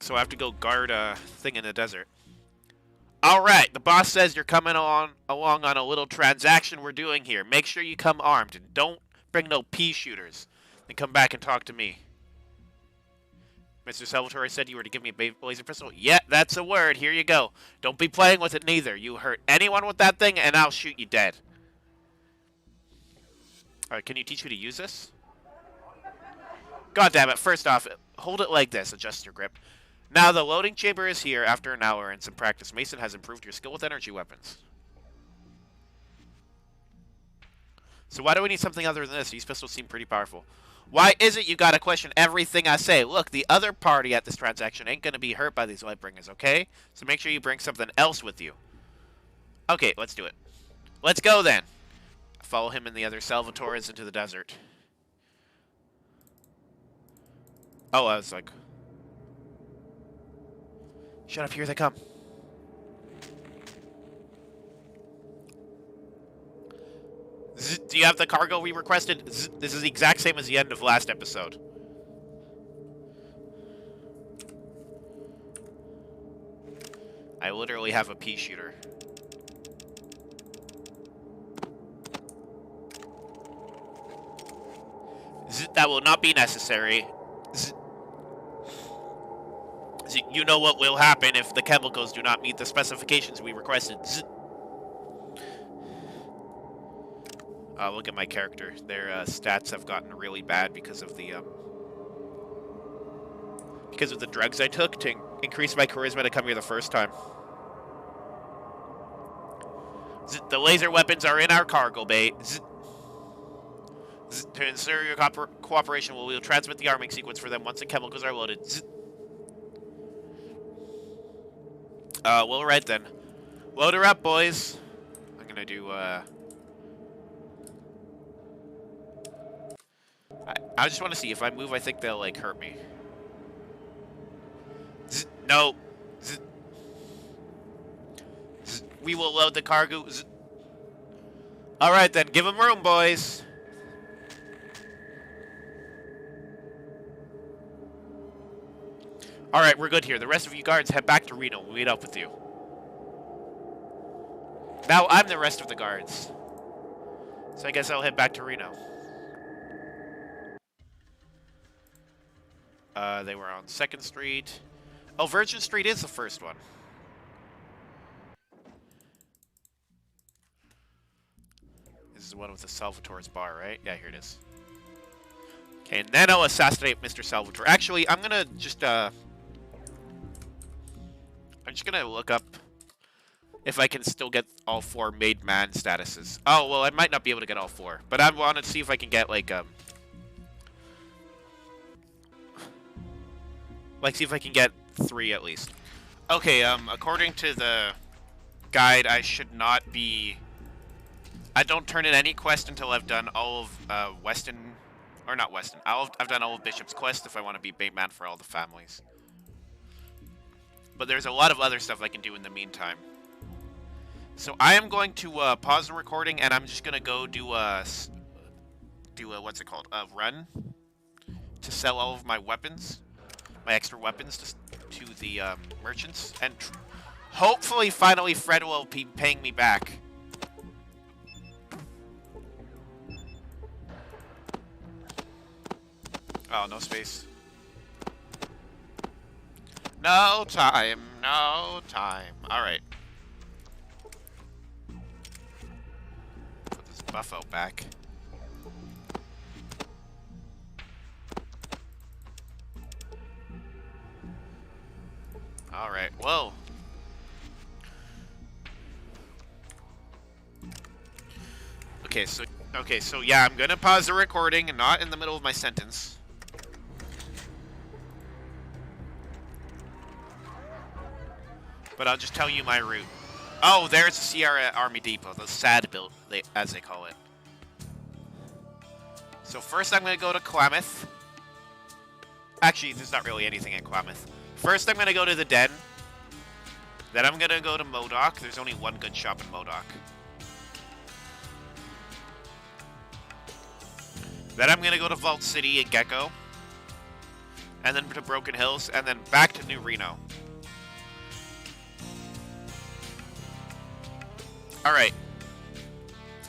So I have to go guard a thing in the desert. Alright, the boss says you're coming along on a little transaction we're doing here. Make sure you come armed and don't bring no pea shooters. Then come back and talk to me. Mr. Salvatore said you were to give me a laser pistol. Yeah, that's a word. Here you go. Don't be playing with it neither. You hurt anyone with that thing and I'll shoot you dead. Alright, can you teach me to use this? God damn it. First off, hold it like this. Adjust your grip. Now the loading chamber is here. After an hour and some practice, Mason has improved your skill with energy weapons. So why do we need something other than this? These pistols seem pretty powerful. Why is it you gotta question everything I say? Look, the other party at this transaction ain't gonna be hurt by these Lightbringers, okay? So make sure you bring something else with you. Okay, let's do it. Let's go then. Follow him and the other Salvatores into the desert. Oh, I was like... Shut up, here they come. Do you have the cargo we requested? This is the exact same as the end of last episode. I literally have a pea shooter. That will not be necessary. You know what will happen if the chemicals do not meet the specifications we requested. Look at my character. Their stats have gotten really bad because of the drugs I took to increase my charisma to come here the first time. The laser weapons are in our cargo bay. To ensure your cooperation, we will transmit the arming sequence for them once the chemicals are loaded. Well, right then. Load her up, boys. I'm gonna do, I just want to see. If I move, I think they'll, like, hurt me. No. We will load the cargo. Alright then, give them room, boys. Alright, we're good here. The rest of you guards head back to Reno. We'll meet up with you. Now I'm the rest of the guards. So I guess I'll head back to Reno. They were on 2nd Street. Oh, Virgin Street is the first one. This is the one with the Salvatore's bar, right? Yeah, here it is. Okay, and then I'll assassinate Mr. Salvatore. Actually, I'm gonna just, I'm just gonna look up if I can still get all 4 made man statuses. Oh, well, I might not be able to get all 4. But I want to see if I can get, like, see if I can get 3 at least. Okay, according to the guide, I should not be... I don't turn in any quest until I've done all of, Weston... Or not Weston. I've done all of Bishop's quest if I want to be bait man for all the families. But there's a lot of other stuff I can do in the meantime. So I am going to, pause the recording, and I'm just gonna go do a what's it called? A run to sell all of my weapons. My extra weapons to the merchants, and hopefully, finally, Fred will be paying me back. Oh, no space. No time, no time. Alright. Put this buffo back. Alright, whoa. Okay, so yeah, I'm gonna pause the recording and not in the middle of my sentence. But I'll just tell you my route. Oh, there's the Sierra Army Depot, the SAD build, as they call it. So first I'm gonna go to Klamath. Actually, there's not really anything in Klamath. First I'm gonna go to the Den. Then I'm gonna go to Modoc. There's only one good shop in Modoc. Then I'm gonna go to Vault City and Gecko. And then to Broken Hills, and then back to New Reno. Alright.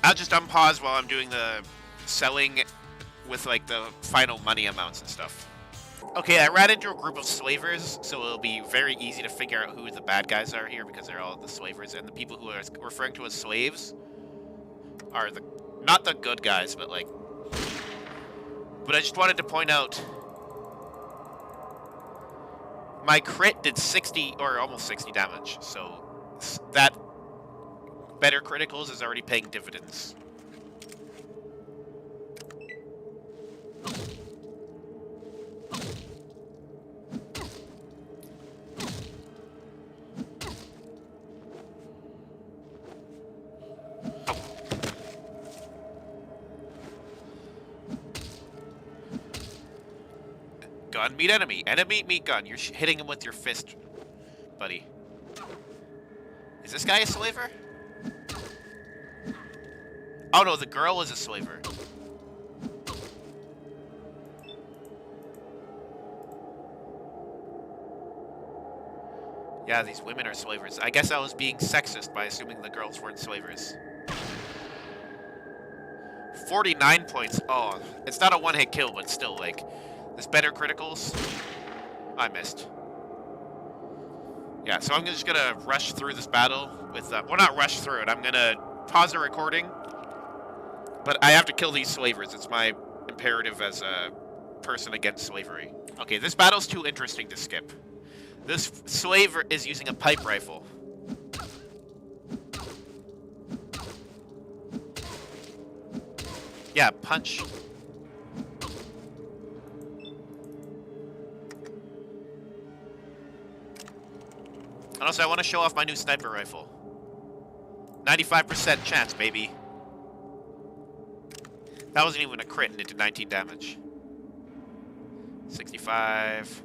I'll just unpause while I'm doing the selling with like the final money amounts and stuff. Okay, I ran into a group of slavers, so it'll be very easy to figure out who the bad guys are here because they're all the slavers, and the people who are referring to as slaves are the not the good guys, but like. But I just wanted to point out my crit did 60 or almost 60 damage, so that better criticals is already paying dividends. Gun meet enemy. Enemy meet gun. You're hitting him with your fist, buddy. Is this guy a slaver? Oh no, the girl is a slaver. Yeah, these women are slavers. I guess I was being sexist by assuming the girls weren't slavers. 49 points. Oh, it's not a one-hit kill, but still, like, there's better criticals. I missed. Yeah, so I'm just gonna rush through this battle with, well, not rush through it. I'm gonna pause the recording, but I have to kill these slavers. It's my imperative as a person against slavery. Okay, this battle's too interesting to skip. This slave is using a pipe rifle. Yeah, punch. And also, I want to show off my new sniper rifle. 95% chance, baby. That wasn't even a crit and it did 19 damage. 65.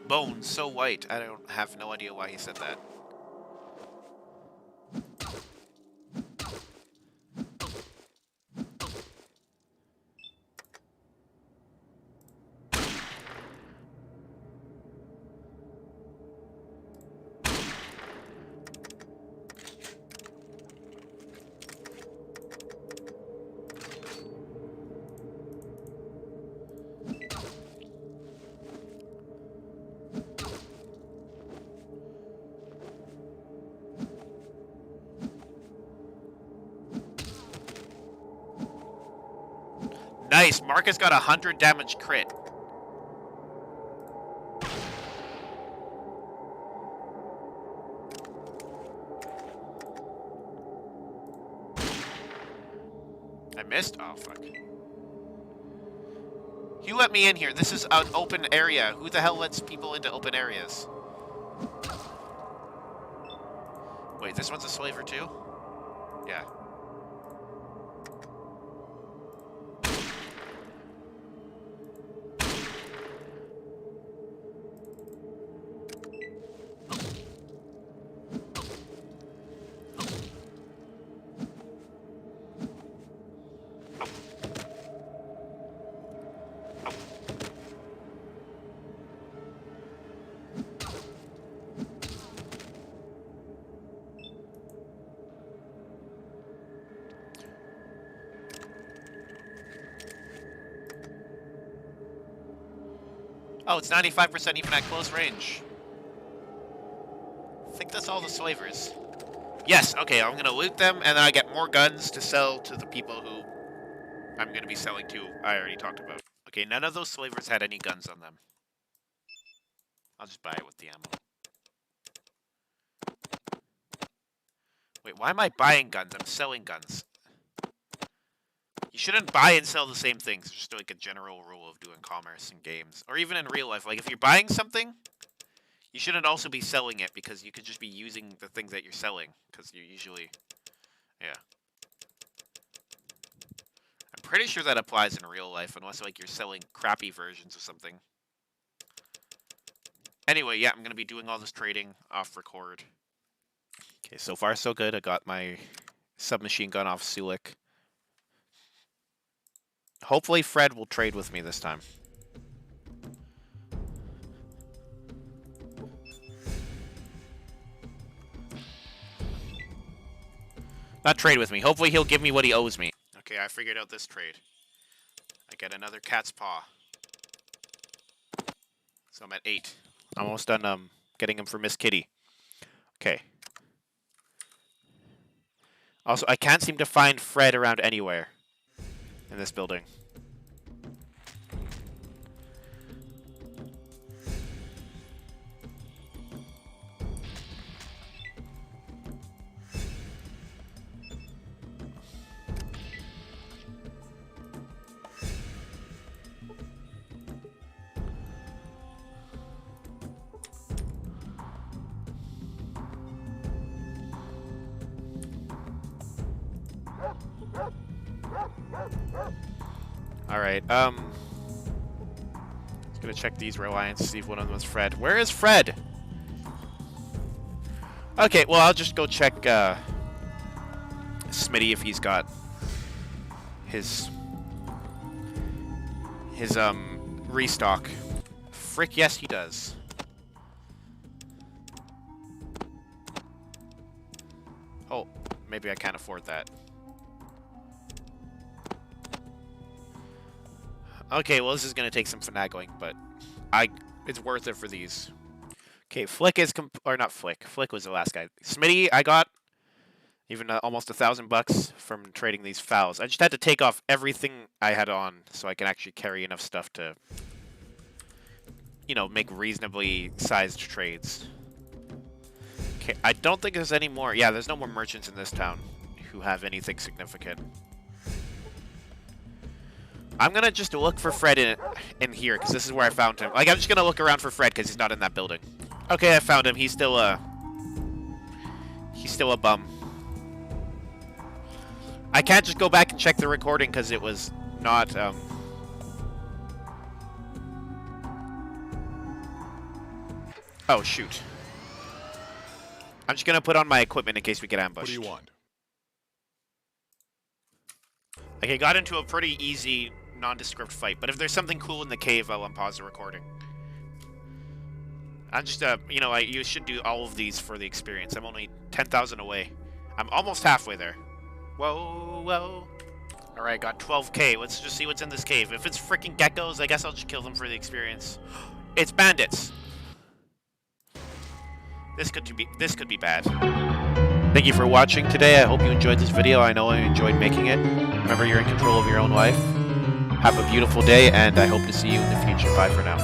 Bones so white. I don't have no idea why he said that. Nice, Marcus got 100 damage crit. I missed? Oh, fuck. You let me in here. This is an open area. Who the hell lets people into open areas? Wait, this one's a slaver too? Yeah. Oh, it's 95% even at close range. I think that's all the slavers. Yes, okay, I'm gonna loot them, and then I get more guns to sell to the people who I'm gonna be selling to. I already talked about. Okay, none of those slavers had any guns on them. I'll just buy it with the ammo. Wait, why am I buying guns? I'm selling guns. You shouldn't buy and sell the same things. It's just like a general rule of doing commerce in games. Or even in real life. Like, if you're buying something, you shouldn't also be selling it, because you could just be using the things that you're selling. Because you usually... Yeah. I'm pretty sure that applies in real life, unless, like, you're selling crappy versions of something. Anyway, yeah, I'm going to be doing all this trading off record. Okay, so far so good. I got my submachine gun off Sulik. Hopefully Fred will trade with me this time. Not trade with me. Hopefully he'll give me what he owes me. Okay, I figured out this trade. I get another cat's paw. So I'm at 8. Almost done getting him for Miss Kitty. Okay. Also, I can't seem to find Fred around anywhere in this building. Alright, just gonna check these reliance, see if one of them is Fred. Where is Fred? Okay, well, I'll just go check, Smitty if he's got his restock. Frick, yes, he does. Oh, maybe I can't afford that. Okay, well, this is going to take some finagling, but it's worth it for these. Okay, Flick is or not Flick. Flick was the last guy. Smitty, I got even almost $1,000 from trading these fouls. I just had to take off everything I had on so I can actually carry enough stuff to, you know, make reasonably sized trades. Okay, I don't think there's any more. Yeah, there's no more merchants in this town who have anything significant. I'm gonna just look for Fred in here, because this is where I found him. Like, I'm just gonna look around for Fred, because he's not in that building. Okay, I found him. He's still a bum. I can't just go back and check the recording, because it was not, Oh, shoot. I'm just gonna put on my equipment in case we get ambushed. What do you want? Okay, got into a pretty easy, nondescript fight, but if there's something cool in the cave, I'll unpause the recording. I'm just, you know, you should do all of these for the experience. I'm only 10,000 away. I'm almost halfway there. Whoa, whoa. Alright, got 12k. Let's just see what's in this cave. If it's freaking geckos, I guess I'll just kill them for the experience. It's bandits. This could be bad. Thank you for watching today. I hope you enjoyed this video. I know I enjoyed making it. Remember, you're in control of your own life. Have a beautiful day, and I hope to see you in the future. Bye for now.